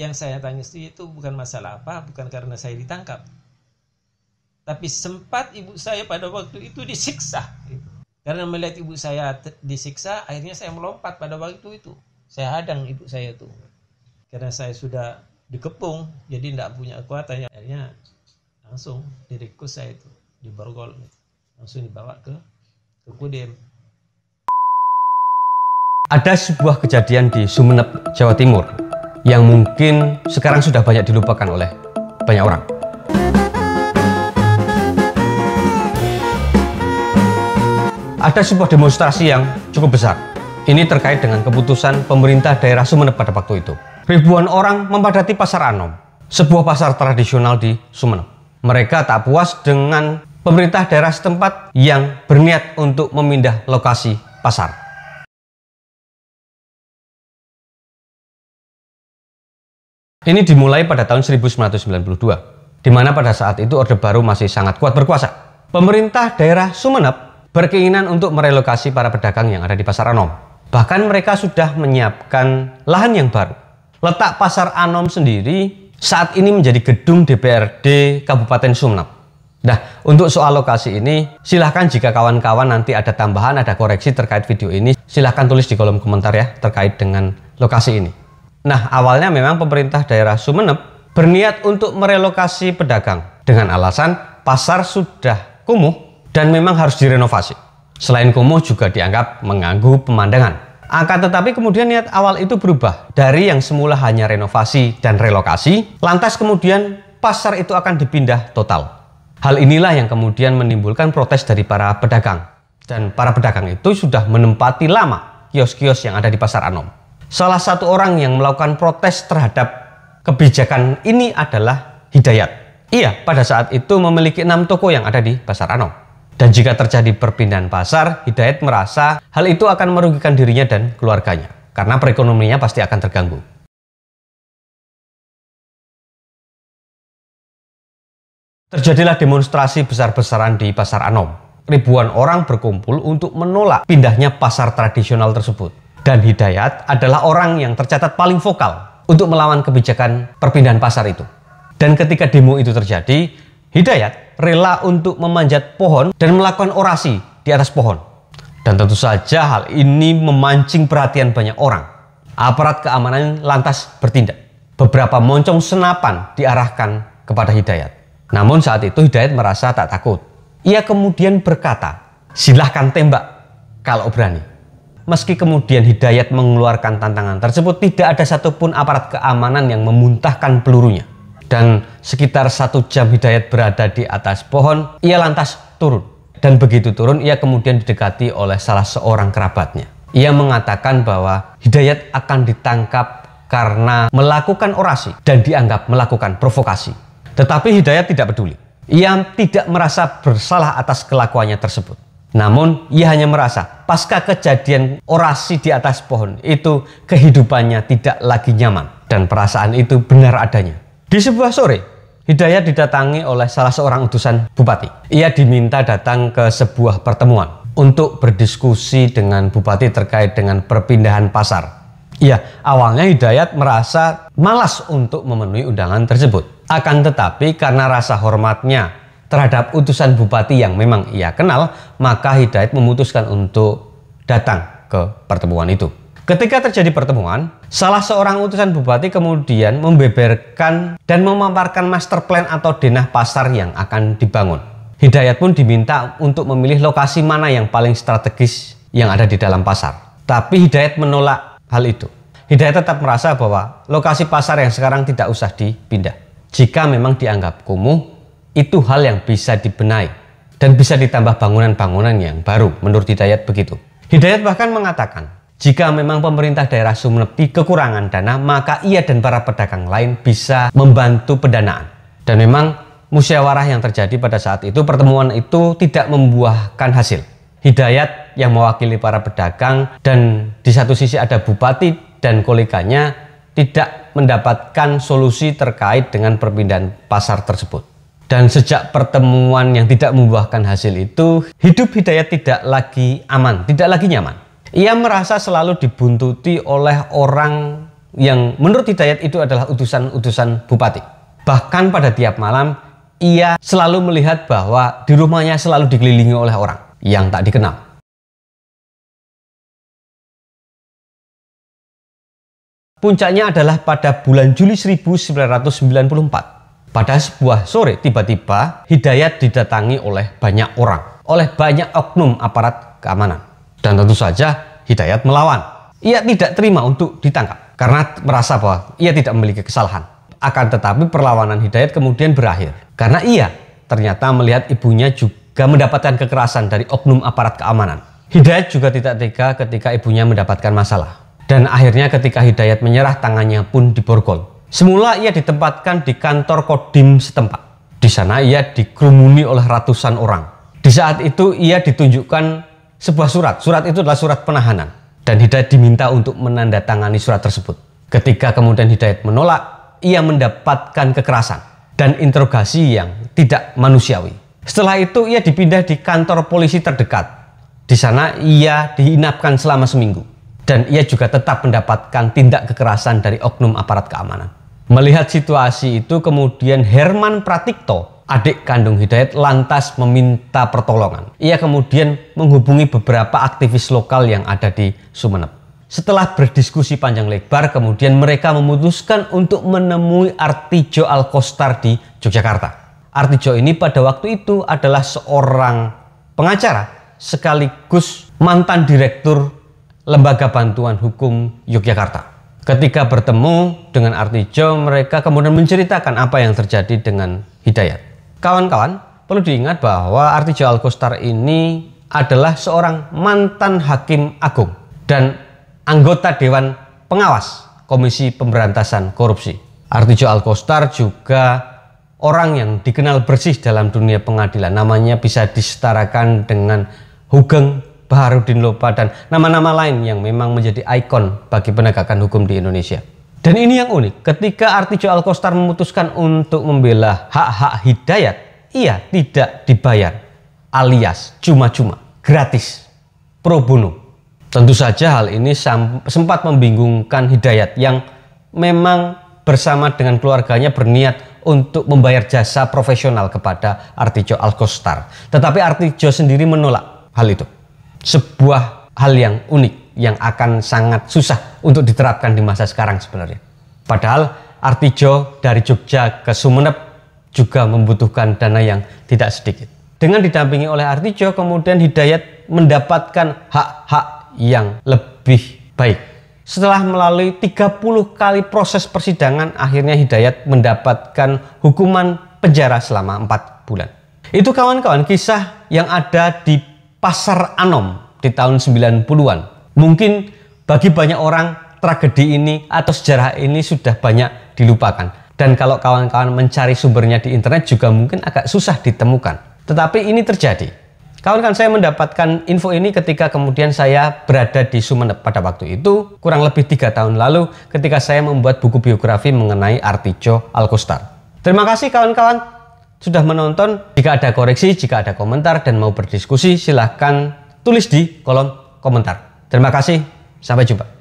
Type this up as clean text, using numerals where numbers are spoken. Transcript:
yang saya tangis itu bukan masalah apa, bukan karena saya ditangkap, tapi sempat ibu saya pada waktu itu disiksa. Karena melihat ibu saya disiksa, akhirnya saya melompat pada waktu itu. Saya hadang ibu saya itu. Karena saya sudah dikepung, jadi tidak punya kekuatan. Akhirnya langsung diringkus saya itu, diborgol, langsung dibawa ke Kodim. Ada sebuah kejadian di Sumeneb, Jawa Timur yang mungkin sekarang sudah banyak dilupakan oleh banyak orang. Ada sebuah demonstrasi yang cukup besar. Ini terkait dengan keputusan pemerintah daerah Sumeneb pada waktu itu. Ribuan orang memadati Pasar Anom, sebuah pasar tradisional di Sumeneb. Mereka tak puas dengan pemerintah daerah setempat yang berniat untuk memindah lokasi pasar. Ini dimulai pada tahun 1992, di mana pada saat itu Orde Baru masih sangat kuat berkuasa. Pemerintah daerah Sumeneb berkeinginan untuk merelokasi para pedagang yang ada di Pasar Anom. Bahkan mereka sudah menyiapkan lahan yang baru. Letak Pasar Anom sendiri saat ini menjadi gedung DPRD Kabupaten Sumeneb. Nah, untuk soal lokasi ini, silahkan jika kawan-kawan nanti ada tambahan, ada koreksi terkait video ini, silahkan tulis di kolom komentar ya, terkait dengan lokasi ini. Nah, awalnya memang pemerintah daerah Sumeneb berniat untuk merelokasi pedagang dengan alasan pasar sudah kumuh dan memang harus direnovasi. Selain kumuh juga dianggap mengganggu pemandangan. Akan tetapi kemudian niat awal itu berubah dari yang semula hanya renovasi dan relokasi, lantas kemudian pasar itu akan dipindah total. Hal inilah yang kemudian menimbulkan protes dari para pedagang. Dan para pedagang itu sudah menempati lama kios-kios yang ada di Pasar Anom. Salah satu orang yang melakukan protes terhadap kebijakan ini adalah Hidayat. Ia pada saat itu memiliki 6 toko yang ada di Pasar Anom. Dan jika terjadi perpindahan pasar, Hidayat merasa hal itu akan merugikan dirinya dan keluarganya. Karena perekonomiannya pasti akan terganggu. Terjadilah demonstrasi besar-besaran di Pasar Anom. Ribuan orang berkumpul untuk menolak pindahnya pasar tradisional tersebut. Dan Hidayat adalah orang yang tercatat paling vokal untuk melawan kebijakan perpindahan pasar itu. Dan ketika demo itu terjadi, Hidayat rela untuk memanjat pohon dan melakukan orasi di atas pohon. Dan tentu saja hal ini memancing perhatian banyak orang. Aparat keamanan lantas bertindak. Beberapa moncong senapan diarahkan kepada Hidayat. Namun saat itu Hidayat merasa tak takut. Ia kemudian berkata, "Silahkan tembak kalau berani." Meski kemudian Hidayat mengeluarkan tantangan tersebut, tidak ada satupun aparat keamanan yang memuntahkan pelurunya. Dan sekitar 1 jam Hidayat berada di atas pohon, ia lantas turun. Dan begitu turun, ia kemudian didekati oleh salah seorang kerabatnya. Ia mengatakan bahwa Hidayat akan ditangkap karena melakukan orasi dan dianggap melakukan provokasi. Tetapi Hidayat tidak peduli. Ia tidak merasa bersalah atas kelakuannya tersebut. Namun, ia hanya merasa pasca kejadian orasi di atas pohon itu kehidupannya tidak lagi nyaman. Dan perasaan itu benar adanya. Di sebuah sore, Hidayat didatangi oleh salah seorang utusan bupati. Ia diminta datang ke sebuah pertemuan untuk berdiskusi dengan bupati terkait dengan perpindahan pasar. Iya, awalnya Hidayat merasa malas untuk memenuhi undangan tersebut. Akan tetapi karena rasa hormatnya terhadap utusan bupati yang memang ia kenal, maka Hidayat memutuskan untuk datang ke pertemuan itu. Ketika terjadi pertemuan, salah seorang utusan bupati kemudian membeberkan dan memaparkan master plan atau denah pasar yang akan dibangun. Hidayat pun diminta untuk memilih lokasi mana yang paling strategis yang ada di dalam pasar. Tapi Hidayat menolak hal itu. Hidayat tetap merasa bahwa lokasi pasar yang sekarang tidak usah dipindah. Jika memang dianggap kumuh, itu hal yang bisa dibenahi dan bisa ditambah bangunan-bangunan yang baru, menurut Hidayat begitu. Hidayat bahkan mengatakan, jika memang pemerintah daerah Sumeneb kekurangan dana, maka ia dan para pedagang lain bisa membantu pendanaan. Dan memang musyawarah yang terjadi pada saat itu, pertemuan itu tidak membuahkan hasil. Hidayat yang mewakili para pedagang dan di satu sisi ada bupati dan koleganya tidak mendapatkan solusi terkait dengan perpindahan pasar tersebut. Dan sejak pertemuan yang tidak membuahkan hasil itu, hidup Hidayat tidak lagi aman, tidak lagi nyaman. Ia merasa selalu dibuntuti oleh orang yang menurut Hidayat itu adalah utusan-utusan bupati. Bahkan pada tiap malam ia selalu melihat bahwa di rumahnya selalu dikelilingi oleh orang yang tak dikenal. Puncaknya adalah pada bulan Juli 1994. Pada sebuah sore tiba-tiba Hidayat didatangi oleh banyak orang, oleh banyak oknum aparat keamanan. Dan tentu saja Hidayat melawan. Ia tidak terima untuk ditangkap karena merasa bahwa ia tidak memiliki kesalahan. Akan tetapi perlawanan Hidayat kemudian berakhir karena ia ternyata melihat ibunya juga mendapatkan kekerasan dari oknum aparat keamanan. Hidayat juga tidak tega ketika ibunya mendapatkan masalah. Dan akhirnya ketika Hidayat menyerah, tangannya pun diborgol. Semula ia ditempatkan di kantor Kodim setempat. Di sana ia dikerumuni oleh ratusan orang. Di saat itu ia ditunjukkan sebuah surat. Surat itu adalah surat penahanan. Dan Hidayat diminta untuk menandatangani surat tersebut. Ketika kemudian Hidayat menolak, ia mendapatkan kekerasan dan interogasi yang tidak manusiawi. Setelah itu ia dipindah di kantor polisi terdekat. Di sana ia diinapkan selama seminggu. Dan ia juga tetap mendapatkan tindak kekerasan dari oknum aparat keamanan. Melihat situasi itu kemudian Herman Pratikto, adik kandung Hidayat, lantas meminta pertolongan. Ia kemudian menghubungi beberapa aktivis lokal yang ada di Sumeneb. Setelah berdiskusi panjang lebar, kemudian mereka memutuskan untuk menemui Artidjo Alkostar di Yogyakarta. Artidjo ini pada waktu itu adalah seorang pengacara sekaligus mantan direktur Lembaga Bantuan Hukum Yogyakarta. Ketika bertemu dengan Artidjo, mereka kemudian menceritakan apa yang terjadi dengan Hidayat. Kawan-kawan, perlu diingat bahwa Artidjo Alkostar ini adalah seorang mantan hakim agung dan anggota Dewan Pengawas Komisi Pemberantasan Korupsi. Artidjo Alkostar juga orang yang dikenal bersih dalam dunia pengadilan. Namanya bisa disetarakan dengan Hugeng Baharudin Lopa dan nama-nama lain yang memang menjadi ikon bagi penegakan hukum di Indonesia. Dan ini yang unik, ketika Artidjo Alkostar memutuskan untuk membela hak-hak Hidayat, ia tidak dibayar alias cuma-cuma, gratis, pro bono. Tentu saja hal ini sempat membingungkan Hidayat yang memang bersama dengan keluarganya berniat untuk membayar jasa profesional kepada Artidjo Alkostar. Tetapi Artidjo sendiri menolak hal itu. Sebuah hal yang unik yang akan sangat susah untuk diterapkan di masa sekarang sebenarnya. Padahal Artidjo dari Jogja ke Sumeneb juga membutuhkan dana yang tidak sedikit. Dengan didampingi oleh Artidjo, kemudian Hidayat mendapatkan hak-hak yang lebih baik. Setelah melalui 30 kali proses persidangan, akhirnya Hidayat mendapatkan hukuman penjara selama 4 bulan. Itu kawan-kawan kisah yang ada di Pasar Anom di tahun 90-an. Mungkin bagi banyak orang tragedi ini atau sejarah ini sudah banyak dilupakan. Dan kalau kawan-kawan mencari sumbernya di internet juga mungkin agak susah ditemukan. Tetapi ini terjadi. Kawan-kawan, saya mendapatkan info ini ketika kemudian saya berada di Sumeneb pada waktu itu, kurang lebih 3 tahun lalu ketika saya membuat buku biografi mengenai Artidjo Alkostar. Terima kasih kawan-kawan sudah menonton. Jika ada koreksi, jika ada komentar dan mau berdiskusi, silahkan tulis di kolom komentar. Terima kasih, sampai jumpa.